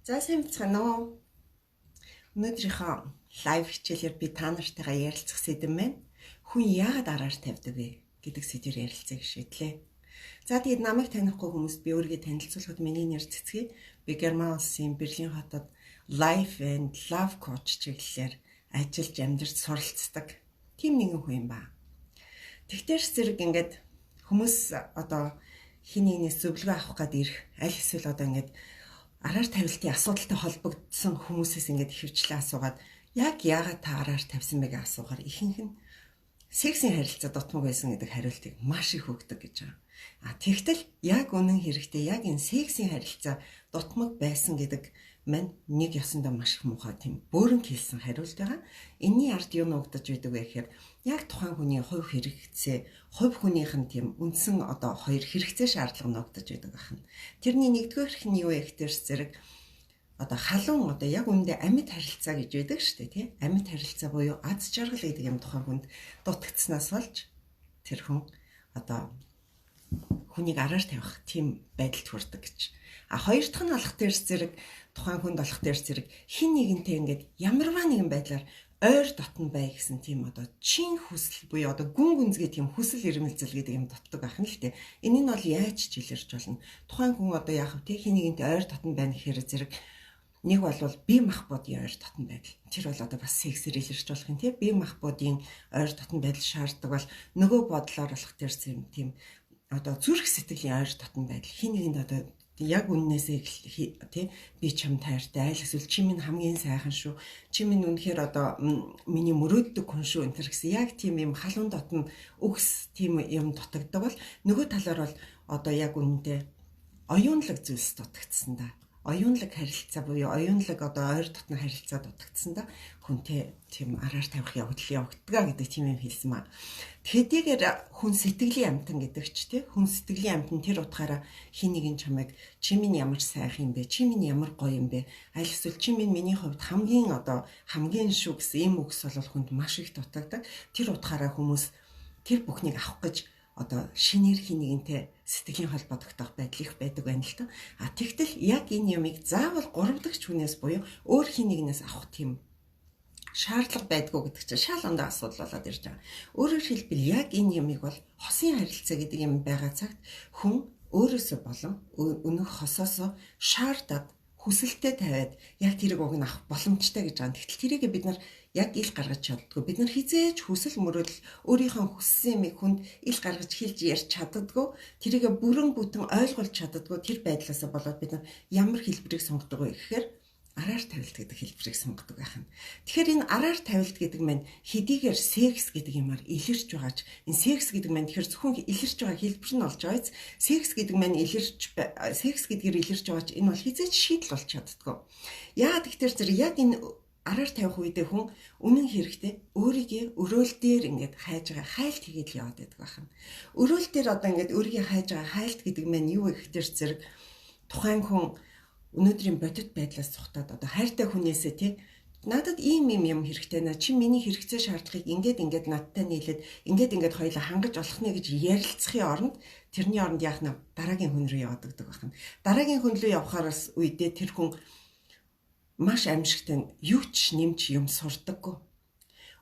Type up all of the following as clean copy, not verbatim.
За сайн бацгаана уу. Өнөөдрийнхөө лайв хичээлээр би та нартайгаа ярилцах сэдэв маань хүн яагаад араар тавьдаг вэ гэдэг сэдвээр ярилцъя гэж шийдлээ. За тэгээд намайг танихгүй хүмүүст би өөрийгөө танилцуулахад миний нэр Цэцгий. Би Герман улсын Берлин хотод Life and Love Coach чиглэлээр ажиллаж амьдарч суралцдаг тийм нэгэн хүн юм ба. Тэгтэр зэрэг ингээд хүмүүс одоо хин нэгнээс зөвлөгөө авах гээд ирэх аль эсвэл одоо ингээд араар тавилтын асуудалтай холбогдсон хүмүүсээс ингээд ихэвчлэн асуугаад яг яагаад та араар тавьсан бэ гэж асуугаар ихэнх нь сексийн харилцаа дутмаг байсан гэдэг хариултыг маш их өгдөг гэж байгаа. Тэгтэл яг үнэн хэрэгтээ яг энэ сексийн харилцаа дутмаг байсан гэдэг мань нэг ёсондоо маш их муухай тийм бөөрөнг хэлсэн хариулт байгаа. Энийний ард юу нуугдаж байдаг вэ гэхээр яг тухайн хүний хувь хэрэгцээ, хувь хүнийх нь тийм үндсэн одоо хоёр хэрэгцээ шаардлага нуугдаж байдаг байна. Тэрний нэгдүгээрх нь юу вэ гэхээр зэрэг одоо халуун одоо яг үндэ амьд харилцаа гэж байдаг шүү дээ, тийм амьд харилцаа буюу аз жаргал гэдэг юм тухайн хүнд дутагдсанаас болж тэр хүн одоо хүнийг араар тавих тийм байдалд хүрдэг гэж. Хоёр дахь нь болох дээр зэрэг тухайн хүнд болох дээр зэрэг хин нэгэнтэй ингээд ямарваа нэгэн байдлаар ойр дотн бай гэсэн тийм одоо чин хүсэл буюу одоо гүн гүнзгий тийм хүсэл эрмэлзэл гэдэг юм дутдаг байна л дээ. Энэ нь бол яаж ч илэрч болно. Тухайн хүн одоо яах вэ? Хин нэгэнтэй ойр дотн байна гэхээр зэрэг нэг бол бие махбодын ойр дотн байдал. Тэр бол одоо бас сексээр илэрч болох юм тийм бие махбодын ойр дотн байдал шаарддаг бол нөгөө бодлоор болох тэр тийм одоо зүрх сэтгэлийн ойр дотн байдал. Хин нэгэнд одоо яг үннээсээ тий би чам тайртай айл эсвэл чи минь хамгийн сайхан шүү. Чи минь үнэхээр одоо миний мөрөөддөг хүн шүү энэ гэсэн яг тийм юм халуун дотн үгс тийм юм дутагддаг бол нөгөө талаар бол одоо яг үнэндээ оюунлаг зүйлс дутагдсан да. Оюунлаг харилцаа буюу оюунлаг одоо ойр дотны харилцаа дутагдсан да хүнтэй тийм араар тавих явдал явагдгаа гэдэг тийм юм хэлсэн маа. Тэдгээр хүн сэтгэлийн амтан гэдэг ч тийм хүн сэтгэлийн амтан тэр утгаараа хин нэгэн чамайг чи минь ямар сайхан юм бэ? Чи минь ямар гоё юм бэ? Аль эсвэл чи минь миний хувьд хамгийн шүү гэсэн ийм үгс бол хүнд маш их дутагддаг. Тэр утгаараа хүмүүс тэр бүхнийг авах гэж одоо шинээр хин нэгэнтэй сэтгэлийн холбоо тогтоох байдал их байдаг байна л та. Тэгтэл яг энэ юмыг заавал гуравдагч хүнээс буюу өөр хин нэгнээс авах тийм шаардлага байдгүй гэдэг чинь шал ондоо асуудал болоод ирж байгаа. Өөрөөр хэлбэл яг энэ юмыг бол хосын харилцаа гэдэг юм байгаа цагт хүн өөрөөсөө болон өнөх хосоосоо шаардаад хүсэлтэд тавиад яг тэрийг уг нь авах боломжтой гэж байгаа. Тэгтэл тэрийг бид нар яг ил гаргаж чаддгүй. Бид нар хизээж хүсэл мөрөөдөл өөрийнхөө хүссэн юмыг хүнд ил гаргаж хэлж ярьж чаддаггүй. Тэрийг бүрэн бүтэн ойлгуулж чаддаггүй. Тэр байдлаасаа болоод бид нар ямар хэлбэрийг сонгодог вэ гэхээр араар тавилт гэдэг хэлбэрийг сонгодог байна. Тэгэхээр энэ араар тавилт гэдэг маань хэдийгээр секс гэдэг юмар илэрч байгаач энэ секс гэдэг маань тэгэхээр зөвхөн илэрч байгаа хэлбэр нь болж байгааз секс гэдэг маань секс гэдгээр илэрч байгаач энэ бол хизээч шийдэл болж чаддаггүй. Яагаад тэгэхээр зэрэг яг энэ араар тавих үедээ хүн үнэн хэрэгтээ өөрийгөө өрөөл дээр ингээд хайж байгаа хайлт хийгээд л яваад байдаг байна. Өрөөл дээр одоо ингээд өөрийгөө хайж байгаа хайлт гэдэг маань юу вэ гэхээр зэрэг тухайн хүн өнөөдрийн бодит байдлаас цухтаад одоо хайртай хүнээсээ тий надад ийм юм хэрэгтэй наа чи миний хэрэгцээ шаардлагыг ингээд надтай нийлээд ингээд хоёулаа хангаж болох нэ гэж ярилцахын оронд тэрний оронд яах нь дараагийн хүн рүү яваад өгдөг байна. Дараагийн хүн рүү явахаараас үедээ тэр хүн маш аимшигтай юу ч нэмж юм сурдаггүй.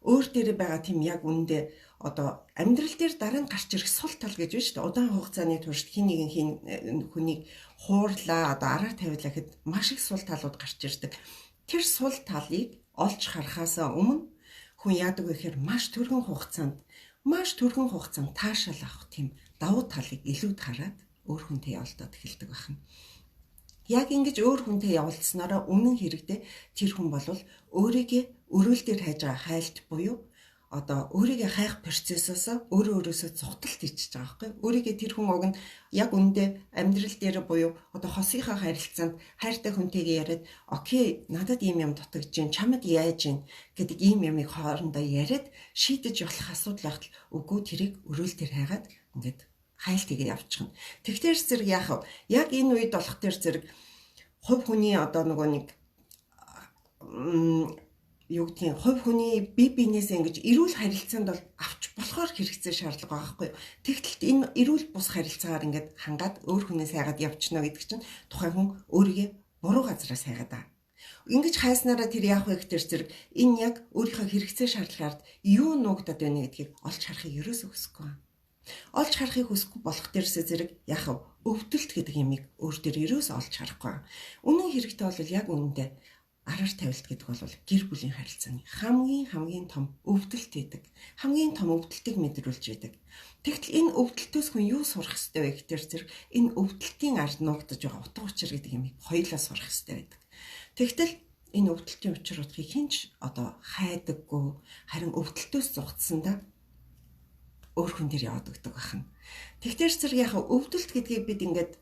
Өөр дээрээ байгаа тийм яг үндэ одоо амьдрал дээр дараа нь гарч ирэх сул тал гэж байна шүү дээ. Удаан хугацааны туршид хин хүнийг хуурлаа одоо араар тавилаа гэхэд маш их сул талууд гарч ирдэг. Тэр сул талыг олж харахаасаа өмнө хүн яадаг вэ гэхээр маш түргэн хугацаанд таашаал авах тийм давуу талыг илүүд хараад өөр хүнтэй явуулдаад эхэлдэг байна. Яг ингэж өөр хүнтэй явуулснараа үнэн хэрэгдээ тэр хүн бол өөрийгөө өрөөл дээр хайж байгаа хайлт буюу одоо өөрийгөө хайх процессоос өөрөөсөө цухталт хийчихэж байгаа байхгүй. Өөрийгөө тэр хүн уг нь яг үндэ амьдрал дээр буюу одоо хосынхаа харилцаанд хайртай хүнтэйгээ яриад окей надад ийм юм дутагдж байна чамд яаж юм гэдэг ийм ямыг хоорондоо яриад шийдэж болох асуудал байхад үгүй тэрийг өрөөл дээр хайгаад ингээд хайлт хийгээд явчихна. Тэгэхээр зэрэг яах вэ? Яг энэ үед болох тэр зэрэг хувь хүний одоо нөгөө нэг юу гэдгийг хувь хүний бие биенээсээ ингэж эрүүл харилцаанд бол авч болохоор хэрэгцээ шаардлага байгаа байхгүй юу. Тэгтэл энэ эрүүл бус харилцаагаар ингээд хангаад өөр хүнээс хайгаад явчихна гэдэг чинь тухайн хүн өөрийгөө буруу газараас хайгаад байгаа. Ингэж хайснараа тэр яах вэ гэхээр зэрэг энэ яг өөрийнхөө хэрэгцээ шаардлагаард юу нуугдаад байна гэдгийг олж харахыг ерөөсөө хүсэхгүй байна. Олж харахыг хүсэхгүй болох дээрсээ зэрэг яах вэ? Өвдөлт гэдэг юмыг өөр дээр ерөөсөө олж харахгүй. Үнэн хэрэгтээ бол яг үнэндээ араар тавилт гэдэг бол гэр бүлийн харилцааны хамгийн том өвдөлт гэдэг. Хамгийн том өвдөлтийг мэдрүүлж байдаг. Тэгтэл энэ өвдөлтөөс хүн юу сурах ёстой вэ гэхээр зэрэг энэ өвдөлтийн ард нуугдаж байгаа утга учир гэдэг юмыг хоёулаа сурах ёстой байдаг. Тэгтэл энэ өвдөлтийн учруудыг хинч хайдаггүй, харин өвдөлтөөс зугатсандаа өөр хүн дээр яваад өгдөг байна. Тэгтэр зэрэг яг өвдөлт гэдгийг бид ингээд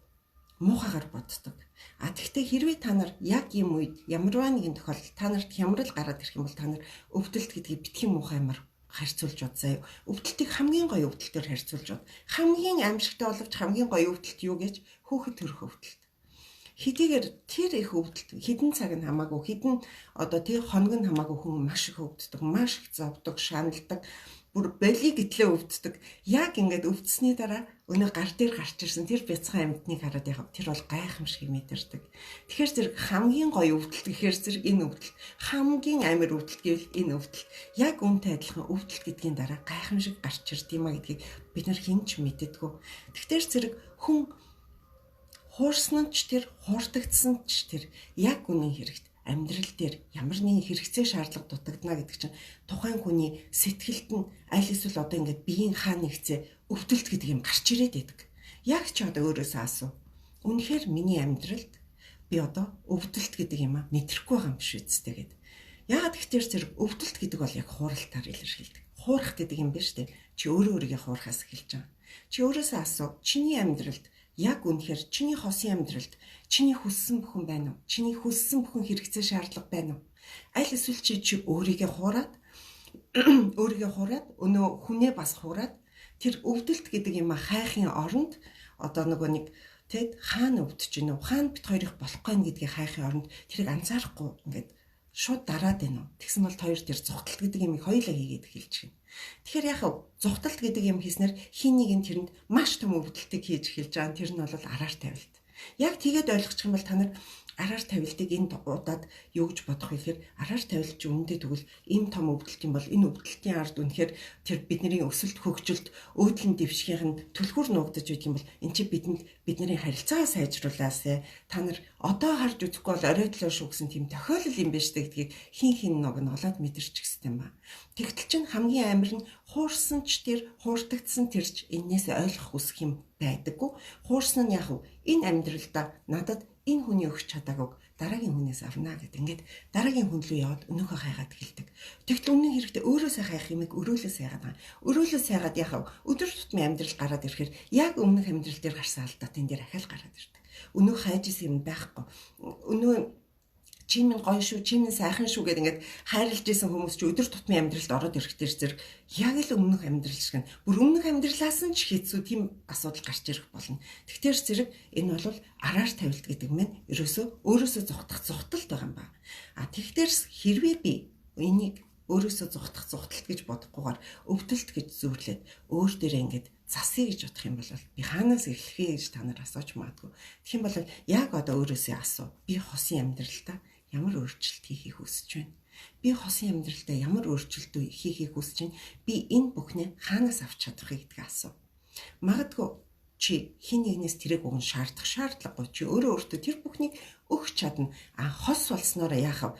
муухайгаар боддог. Тэгтээ хэрвээ та нар яг юм үед ямарваа нэгэн тохиолдолд та нарт хямрал гараад ирэх юм бол та нар өвдөлт гэдгийг битгий муухаймар харьцуулж бодсоо. Өвдөлтийг хамгийн гоё өвдөлтөөр харьцуулж бод. Хамгийн аимшигтай боловч хамгийн гоё өвдөлт юу гэж? Хүүхэд төрөх өвдөлт. Хэдийгээр тэр их өвдөлт хэдэн цаг нь хамаагүй, хэдэн тэр хоног нь хамаагүй хүн маш их өвддөг, маш их зовдөг, шаналдаг, бүр боли гэтлээ өвддөг. Яг ингээд өвдсөний дараа өнөө гар дээр гарч ирсэн тэр бяцхан амьтныг хараад яг тэр бол гайхамшиг мэдэрдэг. Тэгэхээр зэрэг хамгийн гоё өвдөлт гэхээр зэрэг энэ өвдөлт, хамгийн амар өвдөлт гэвэл энэ өвдөлт. Яг үүнтэй адилхан өвдөлт гэдгийн дараа гайхамшиг гарч ирд юм а гэдгийг бид нар хинч мэддэггүй. Тэгэхээр зэрэг хүн хуурсан ч тэр, хуурдагдсан ч тэр яг үнэн хэрэгт амьдрал дээр ямар нэгэн хэрэгцээ шаардлага дутагдана гэдэг чинь тухайн хүний сэтгэлд нь аль эсвэл ингээд биеийн хаа нэгцээ өвдөлт гэдэг юм гарч ирээд байдаг. Яг ч өөрөөсөө асуу. Үнэхээр миний амьдралд би өвдөлт гэдэг юм мэдрэхгүй байгаа юм биш үсттэй гэд. Яагаад гэхээр зэрэг өвдөлт гэдэг бол яг хууралтаар илэрхийлдэг. Хуурах гэдэг юм биш үү? Чи өөрийгөө хуурахаас эхэлж байгаа. Чи өөрөөсөө асуу. Чиний амьдралд яг үнэхээр чиний хосын амьдралд чиний хүссэн бүхэн байна уу? Чиний хүссэн бүхэн хэрэгцээ шаардлага байна уу? Аль эсвэл чи өөрийгөө хуураад өнөө хүнээ бас хуураад тэр өвдөлт гэдэг юм хайхын оронд нэг хаана өвдөж гинэ үү? Хаана бит хоёрыг болохгүй гэдгийг хайхын оронд тэрийг анзаарахгүй ингээд шууд дараад байна уу? Тэгсэн бол хоёр тэр зугталт гэдэг юмыг хоёулаа хийгээд эхэлж байна. Тэгэхээр яг зугталт гэдэг юм хийснээр хин нэг нь тэрэнд маш том өвдөлтийг хийж эхэлж байгаа. Тэр нь бол араар тавилт. Яг тэгээд ойлгочих юм бол та нар араар тавилтыг энэ удаад юу гэж бодох вэ гэхээр араар тавилт чи үнэндээ тэгвэл ийм том өвдөлт юм бол энэ өвдөлтийн ард үнэхээр тэр бидний өсөлт хөгжилт өөдлөн дэвшгийн түлхүүр нуугдаж байдаг юм бол эн чи бидний харилцаа сайжруулаасаа та нар одоо харж үзэхгүй бол оройтлоо шүү гэсэн тийм тохиолдол юм байна штэ гэдгийг хин нэг нь олоод мэдэрчих хэвээр юм ба. Тэгтэл чин хамгийн амар нь хуурсан ч тэр хуурдагдсан тэр ч энээс ойлгох үсэх юм байдаггүй. Хуурсан нь яг энэ амьдралдаа надад энэ хүний өгч чадаагүй дараагийн хүнээс авна гэдэг. Ингээд дараагийн хүн рүү яваад өнөөхөө хайгаад эхэлдэг. Тэгтэл үнэн хэрэгтээ өөрөөсөө хайх юмыг өрөөлөөс хайгаад байгаа. Өрөөлөөс хайгаад яхав өдөр тутмын амьдрал гараад ирэхээр яг өмнөх амьдрал дээр гарсан алдаа тэн дээр ахаал гараад ирдэг. Өнөөх хайж исэн юм байхгүй. Өнөө чи минь гоё шүү, чи минь сайхан шүү гэдэг ингээд хайрлаж исэн хүмүүс чи өдөр тутмын амьдралд ороод ирэхдээ зэрэг яг л өмнөх амьдрал шиг нь бүр өмнөх амьдралаас нь ч хэцүү тийм асуудал гарч ирэх болно. Тэгэхээр зэрэг энэ бол араар тавилт гэдэг нь өөрөөсөө зугталт байгаа юм ба. Тэгэхээр хэрвээ би энийг өөрөөсөө зугталт гэж бодохгүйгээр өвдөлт гэж зүйрлээд өөр дээрээ ингээд засъя гэж бодох юм бол би хаанаас эхлэх вэ гэж та нар асууж магадгүй. Тэгэх юм бол яг өөрөөсөө асуу. Би хосын амьдралдаа ямар өөрчлөлт хийхийг хүсэж байна? Би хосын амьдралдаа ямар өөрчлөлт хийхийг хүсэж байна? Би энэ бүхнээ хаанаас авч чадах вэ гэдгийг асуу. Магадгүй чи хин нэгнээс тэрэг өгөн шаардлагагүй. Чи өөртөө тэр бүхнийг өгч чадна. Хос болсноороо яахав?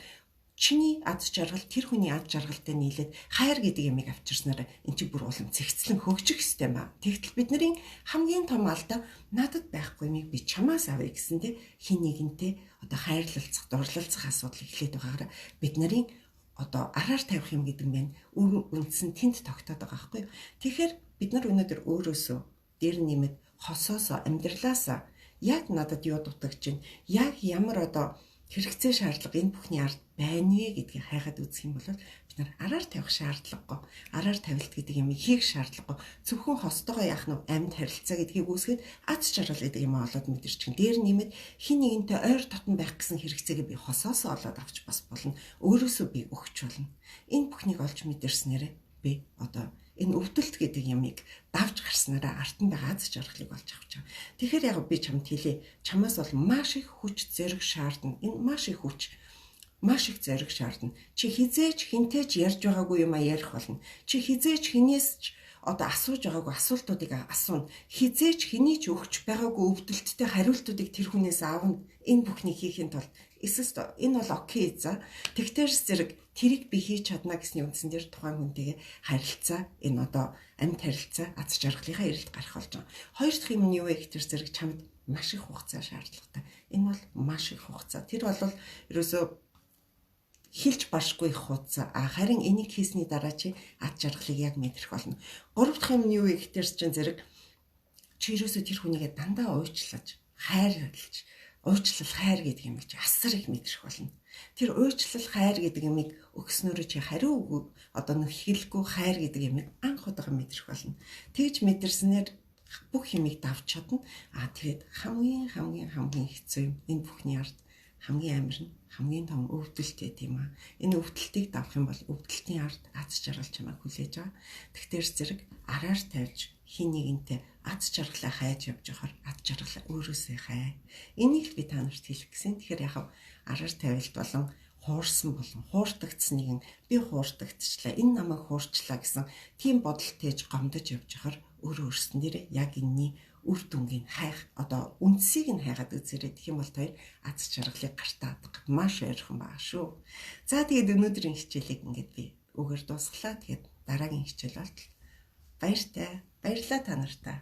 Чиний ад жаргал тэр хүний ад жаргалтай нийлээд хайр гэдэг ямиг авчирснараа эн чинь бүр улам цэгцлэн хөгжих ёстой юм ба. Тэгтэл бидний хамгийн том алдаа надад байхгүй юмыг би чамаас авъя гэсэндээ хин нэгэнтэй хайрлалцах, дурлалцах асуудал эхлээд байгаагаар бид нарын араар тавих юм гэдэг нь үндсэн тэнд тогтоод байгаа байхгүй юу. Тэгэхээр бид нар өнөөдөр өөрөөсөө дээр нэмээд хосоосоо амьдралаасаа яг надад юу дутагч чинь яг ямар хэрэгцээ шаардлага энэ бүхний ард байна вэ гэдгийг хайгаад үзэх юм бол бид нар араар тавих шаардлагагүй. Араар тавилт гэдэг юм хийх шаардлагагүй. Зөвхөн хостойгоо яах нь амьд харилцаа гэдгийг үүсгээд аз жаргал гэдэг юм олоод мэдэрч чинь дээр нэмээд хин нэгэнтэй ойр дотн байх гэсэн хэрэгцээгээ би хосоосоо олоод авч бас болно. Өөрөөсөө би өгч болно. Энэ бүхнийг олж мэдэрснээрээ би одоо энэ өвдөлт гэдэг ямыг давж гарснараа ард нь байгаа аз жаргалыг олж авч байгаа. Тэгэхээр яг би чамд хэлье. Чамаас бол маш их хүч зориг шаардна. Энэ маш их хүч, маш их зориг шаардна. Чи хизээж хинтээж ярьж байгаагүй юм а ярих болно. Чи хизээж хинээс ч одоо асууж байгаагүй асуултуудыг асууна. Хизээж хэний ч өгч байгаагүй өвдөлттэй хариултуудыг тэр хүнээс аавна. Энэ бүхнийг хийхин тулд эсвэл энэ бол окей за. Тэгтэрс зэрэг тэрийг би хийж чадна гэсний үндсэн дээр тухайн хүнтэйгээ харилцаа, энэ одоо амьд харилцаа аз жаргалынхаа эрэлт гарах болж байгаа. Хоёр дахь юм нь юу вэ гэхээр зэрэг чамд маш их хугацаа шаардлагатай. Энэ бол маш их хугацаа. Тэр бол ерөөсөө хэлж башгүй их хугацаа. Харин энийг хийсний дараа чи аз жаргалыг яг мэдрэх болно. Гурав дахь юм нь юу вэ гэхээр зэрэг чи ерөөсөө тэр хүнийгээ дандаа уйчлаж, хайрлаж, уйчлал хайр гэдэг юм чи асар их мэдрэх болно. Тэр уйчлал хайр гэдэг юмыг өгснөөрөө чи хариу одоо нөхөглгүй хайр гэдэг юмыг анх удаа мэдрэх болно. Тэгж мэдэрснээр бүх юмыг давж чадна. Тэгээд хамгийн хэцүү юм. Энэ бүхний ард хамгийн амар нь хамгийн том өвдөлт тийм аа. Энэ өвдөлтийг давах юм бол өвдөлтийн ард аз жаргал чамайг хүлээж байгаа. Тэгтэр зэрэг араар тавьж хин нэгэнтэй аз жаргалаа хайж явж байхаар аз жаргалаа өөрөөсөө хай. Энийг би та нарт хэлэх гэсэн. Тэгэхээр яг араар тавилт болон хуурсан болон хуурдагдсныг нь би хуурдагдчихлаа. Энэ намайг хуурчлаа гэсэн тийм бодол тээж гомдож явж байхаар өөрөө өөрсдөн дээрээ яг энэний үр дүнгийн хайх одоо үндсийг нь хайгаад үзээрэй гэх юм бол хоёр аз жаргалыг гартаа авах маш ойрхон байгаа шүү. За тэгээд өнөөдрийн хичээлийг ингээд би үгээр дуусглаа. Тэгээд дараагийн хичээл болтол баяртай. Баярлалаа та нартай.